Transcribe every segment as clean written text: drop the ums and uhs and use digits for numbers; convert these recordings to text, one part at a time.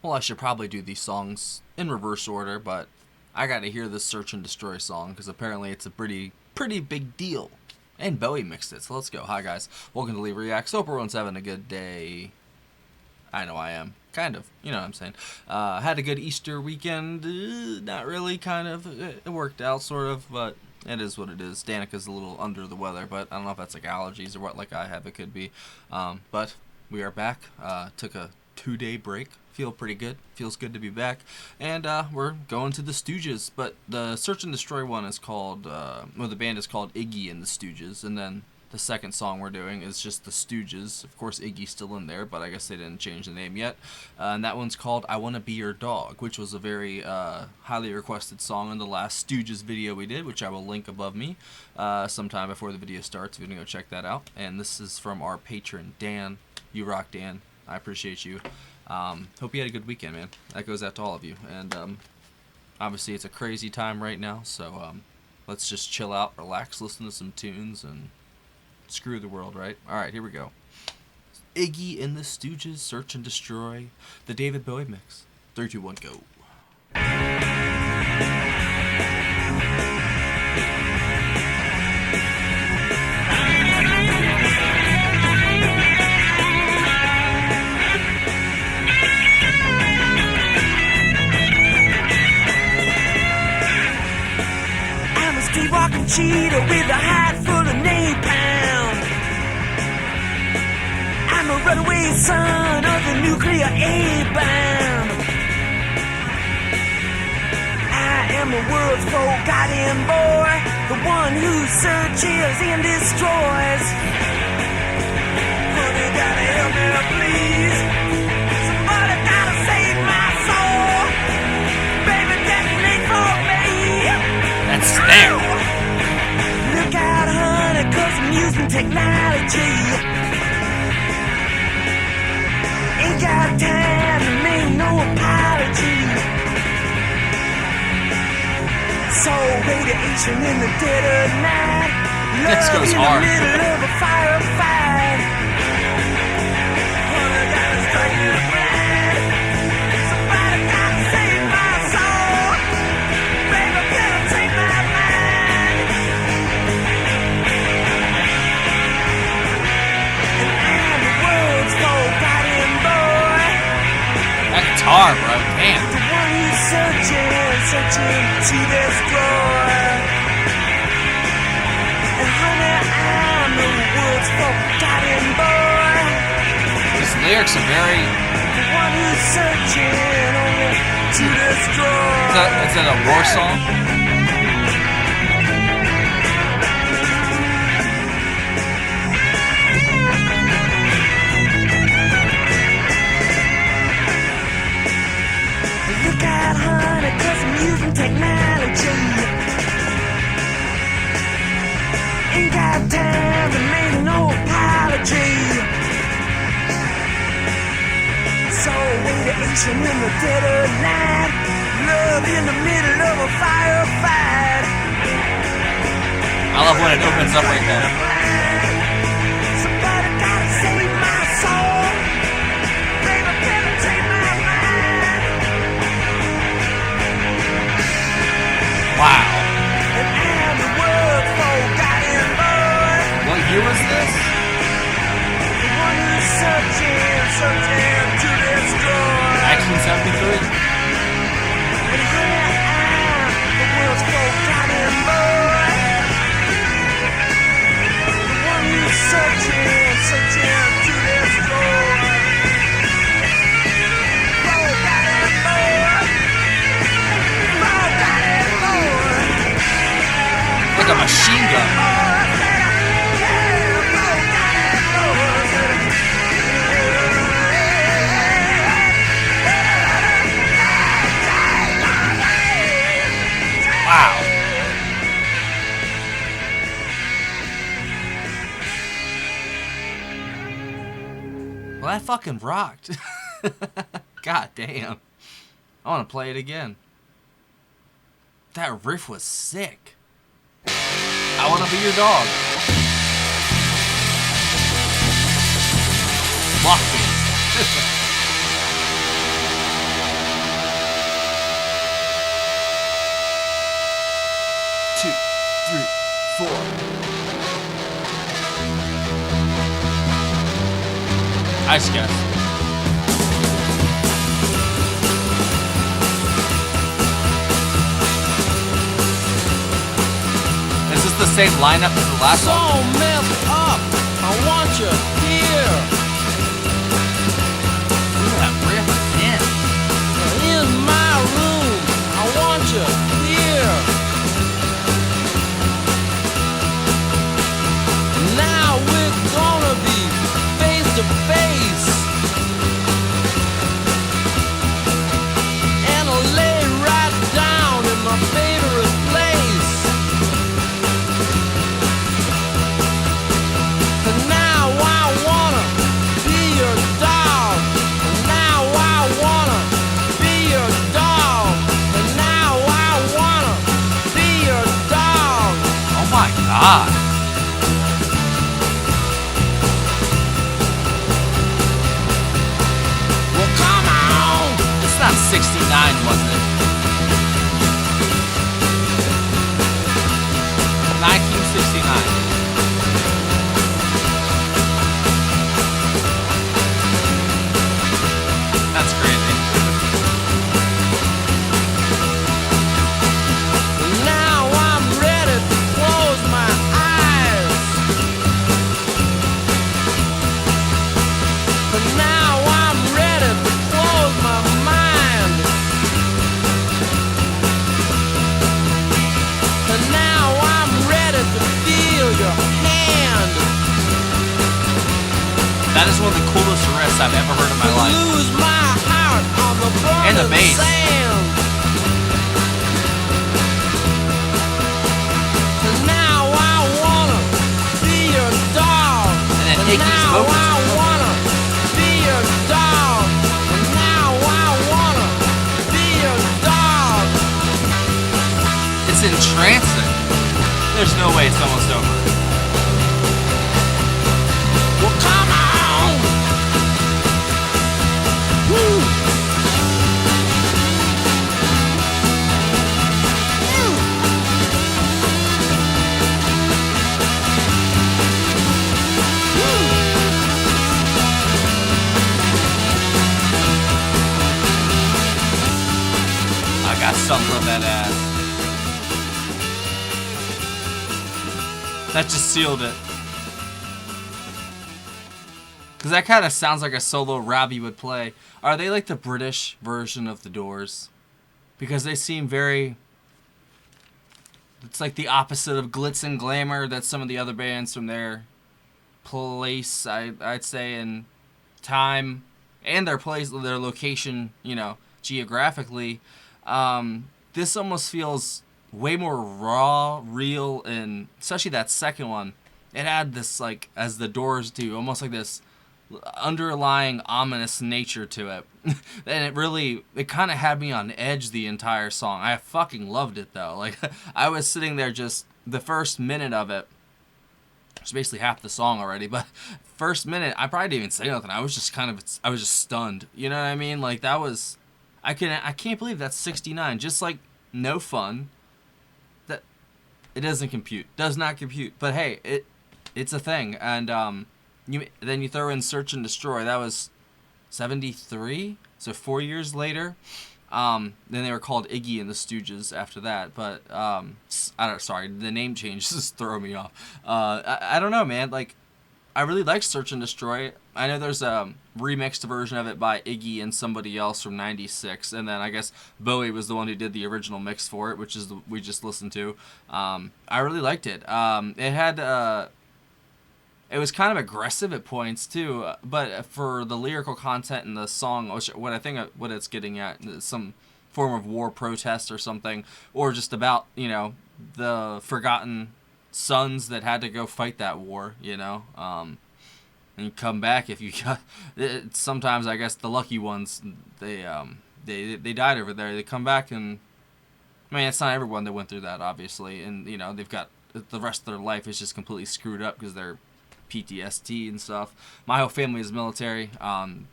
Well, I should probably do these songs in reverse order, but I gotta hear this Search and Destroy song, because apparently it's a pretty big deal. And Bowie mixed it, so let's go. Hi, guys. Welcome to Leave Reacts. Hope everyone's having a good day. I know I am. Kind of. You know what I'm saying. Had a good Easter weekend. Not really, kind of. It worked out, sort of, but it is what it is. Danica's a little under the weather, but I don't know if that's like allergies or what like I have. It could be. But we are back. Took a 2-day break. Feel pretty good. Feels good to be back. And we're going to the Stooges. But the Search and Destroy one is called, well, the band is called Iggy and the Stooges. And then the second song we're doing is just the Stooges. Of course, Iggy's still in there, but I guess they didn't change the name yet. And that one's called I Wanna Be Your Dog, which was a very highly requested song in the last Stooges video we did, which I will link above me sometime before the video starts. If you're going to go check that out. And this is from our patron, Dan. You rock, Dan. I appreciate you. Hope you had a good weekend, man. That goes out to all of you. And obviously it's a crazy time right now, so let's just chill out, relax, listen to some tunes, and screw the world, right? Alright, here we go. Iggy and the Stooges, Search and Destroy, the David Bowie mix. 3, 2, 1, go. Walking cheetah with a hide full of napalm. I'm a runaway son of the nuclear A-bomb. I am the world's forgotten boy, the one who searches and destroys. Honey, gotta help me, please. Somebody gotta save my soul. Baby, detonate for me. That's there. Look out, honey, 'cause I'm using technology. Ain't got time to make no apology. So radiation in the dead of night. This goes hard. Love in the middle of a firefight. Honey, gotta strike it right. Somebody gotta save my soul. Baby, better take my mind. And I'm the world's forgotten boy. That guitar, bro. Damn. The one who's searching to destroy. And honey, I'm the world's forgotten boy. These lyrics are very... The one who's searching only to destroy. Is that a war song? Look out, honey, 'cause I'm using technology. Ain't got time to make no apology. So radiation in the dead of night. Love in the middle of a firefight. I love when it opens up right there. Somebody gotta save my soul. Baby, better take my mind. Wow. And I'm the world's forgotten boy. What year was this? The one who's searching to destroy. 1973? And here I am, the world's forgotten boy. The one who's searching to destroy. Forgotten boy. Forgotten boy. Like a machine gun. Wow. Well, that fucking rocked. God damn. I want to play it again. That riff was sick. I want to be your dog. Block me. Nice guess. Is this the same lineup as the last one? So messed up, I want you here. Look at that riff again. In my room, I want you here. Now we're gonna be face to face. And I'll lay right down in my favorite place. And now I wanna be your dog. And now I wanna be your dog. And now I wanna be your dog. Oh my god. Well, come on. It's not 69, was it? 1969. That's crazy. Now I'm ready to close my eyes. But now I'm ready to close my mind. And now I'm ready to feel your hand. That is one of the coolest riffs I've ever heard in my life. Lose my heart on the burning And the bass. sand. And now I wanna be your dog. And then And Iggy's now vocals. I wanna be your dog. And now I wanna be your dog. It's entrancing. There's no way it's almost over. Well, come on. Woo. I got something on that ass. That just sealed it. Because that kind of sounds like a solo Robbie would play. Are they like the British version of the Doors? Because they seem very... It's like the opposite of glitz and glamour that some of the other bands from their place, I'd say, in time and their place, their location, you know, geographically. This almost feels way more raw, real, and especially that second one. It had this, like, as the Doors do, almost like this underlying ominous nature to it. And it kind of had me on edge the entire song. I fucking loved it though. Like, I was sitting there just the first minute of it. It's basically half the song already, but first minute I probably didn't even say nothing. I was just stunned. You know what I mean? Like, that was I can't believe that's 69. Just like No Fun. That it doesn't compute. Does not compute. But hey, it's a thing. And then you throw in Search and Destroy. That was 73, so 4 years later. Then they were called Iggy and the Stooges after that. But sorry, the name change just throw me off. I don't know, man. Like, I really like Search and Destroy. I know there's a remixed version of it by Iggy and somebody else from '96, and then I guess Bowie was the one who did the original mix for it, which is the we just listened to. I really liked it. It had. It was kind of aggressive at points too, but for the lyrical content in the song, what I think what it's getting at is some form of war protest or something, or just about, you know, the forgotten sons that had to go fight that war, you know, and you come back if you got. Sometimes I guess the lucky ones they died over there. They come back and, I mean, it's not everyone that went through that, obviously, and you know they've got the rest of their life is just completely screwed up because they're PTSD and stuff. My whole family is military. From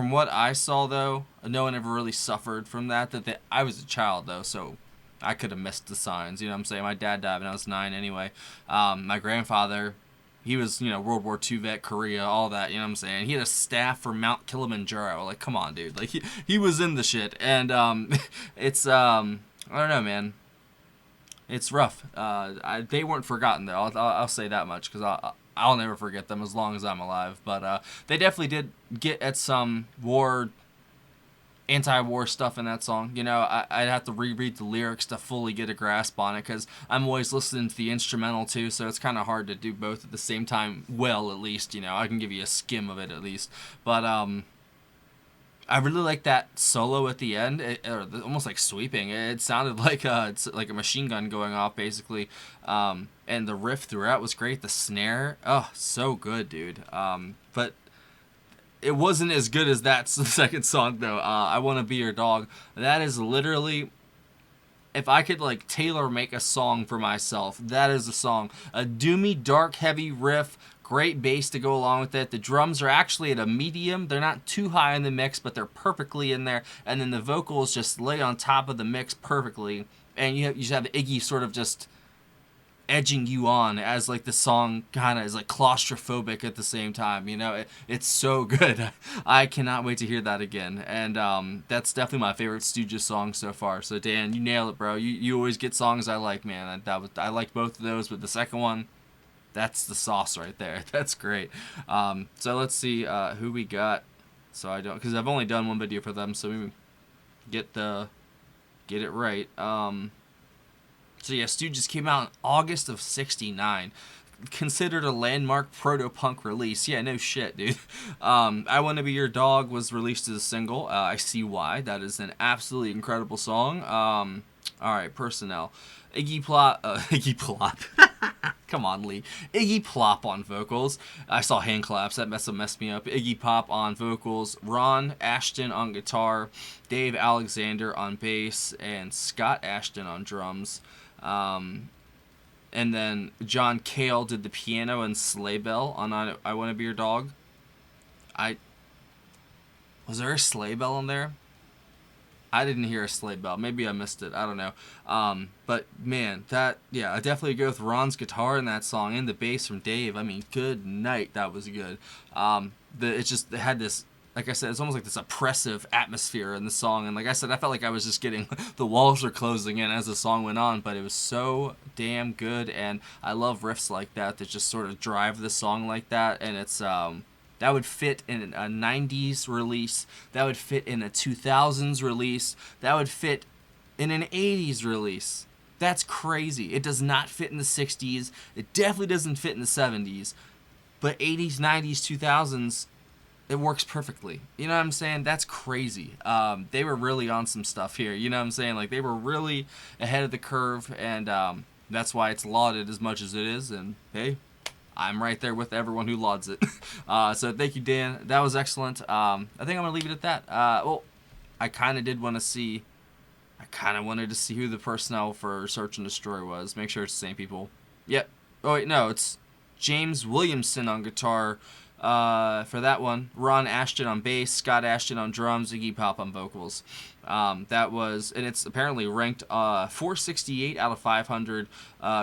what I saw though, no one ever really suffered from that. I was a child though, so I could have missed the signs. You know what I'm saying? My dad died when I was 9 anyway. My grandfather He was, World War II vet, Korea, all that, you know what I'm saying? He had a staff for Mount Kilimanjaro. Like, come on, dude. Like, he was in the shit. And, it's, I don't know, man. It's rough. They weren't forgotten, though. I'll say that much, because I'll never forget them as long as I'm alive. But, they definitely did get at some anti-war stuff in that song. I'd have to reread the lyrics to fully get a grasp on it, because I'm always listening to the instrumental too, so it's kind of hard to do both at the same time. Well, at least, I can give you a skim of it at least. But I really like that solo at the end, almost like sweeping. It sounded like it's like a machine gun going off, basically. And the riff throughout was great. The snare, oh, so good, dude. But it wasn't as good as that second song, though. I Want to Be Your Dog. That is literally, if I could, like, tailor make a song for myself, that is a song. A doomy, dark, heavy riff, great bass to go along with it. The drums are actually at a medium. They're not too high in the mix, but they're perfectly in there. And then the vocals just lay on top of the mix perfectly. And you just have Iggy sort of just edging you on as, like, the song kind of is, like, claustrophobic at the same time. It's so good. I cannot wait to hear that again. And that's definitely my favorite Stooges song so far. So Dan, you nail it, bro. You always get songs I like, man. I like both of those, but the second one, that's the sauce right there. That's great. So let's see who we got. So I don't, because I've only done one video for them, so we get it right. So yeah, Stooges came out in August of '69. Considered a landmark proto-punk release. Yeah, no shit, dude. I Want to Be Your Dog was released as a single. I See Why. That is an absolutely incredible song. Alright, personnel. Iggy Plop. Come on, Lee. Iggy Plop on vocals. I saw hand claps. That messed me up. Iggy Pop on vocals. Ron Ashton on guitar. Dave Alexander on bass. And Scott Ashton on drums. And then John Cale did the piano and sleigh bell on I Want to Be Your Dog. Was there a sleigh bell on there? I didn't hear a sleigh bell. Maybe I missed it. I don't know. But man, I definitely go with Ron's guitar in that song and the bass from Dave. I mean, good night. That was good. It had this, like I said, it's almost like this oppressive atmosphere in the song. And like I said, I felt like I was just getting, the walls were closing in as the song went on, but it was so damn good. And I love riffs like that just sort of drive the song like that. And it's, that would fit in a 90s release. That would fit in a 2000s release. That would fit in an 80s release. That's crazy. It does not fit in the 60s. It definitely doesn't fit in the 70s. But 80s, 90s, 2000s, it works perfectly. You know what I'm saying? That's crazy. They were really on some stuff here. You know what I'm saying? Like, they were really ahead of the curve, and that's why it's lauded as much as it is. And, hey, I'm right there with everyone who lauds it. So thank you, Dan. That was excellent. I think I'm going to leave it at that. I kind of did want to see... I kind of wanted to see who the personnel for Search and Destroy was. Make sure it's the same people. Yep. Oh, wait, no. It's James Williamson on guitar for that one. Ron Ashton on bass. Scott Ashton on drums. Iggy Pop on vocals. That was... And it's apparently ranked 468 out of 500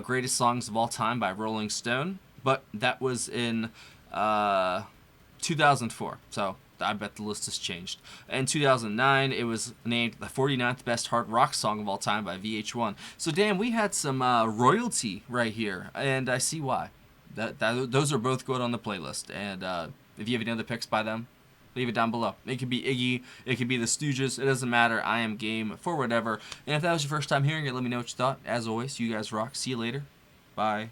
greatest songs of all time by Rolling Stone. But that was in 2004, so I bet the list has changed. In 2009, it was named the 49th best hard rock song of all time by VH1. So, Dan, we had some royalty right here, and I see why. Those are both good on the playlist. And if you have any other picks by them, leave it down below. It could be Iggy, it could be the Stooges, it doesn't matter. I am game for whatever. And if that was your first time hearing it, let me know what you thought. As always, you guys rock. See you later. Bye.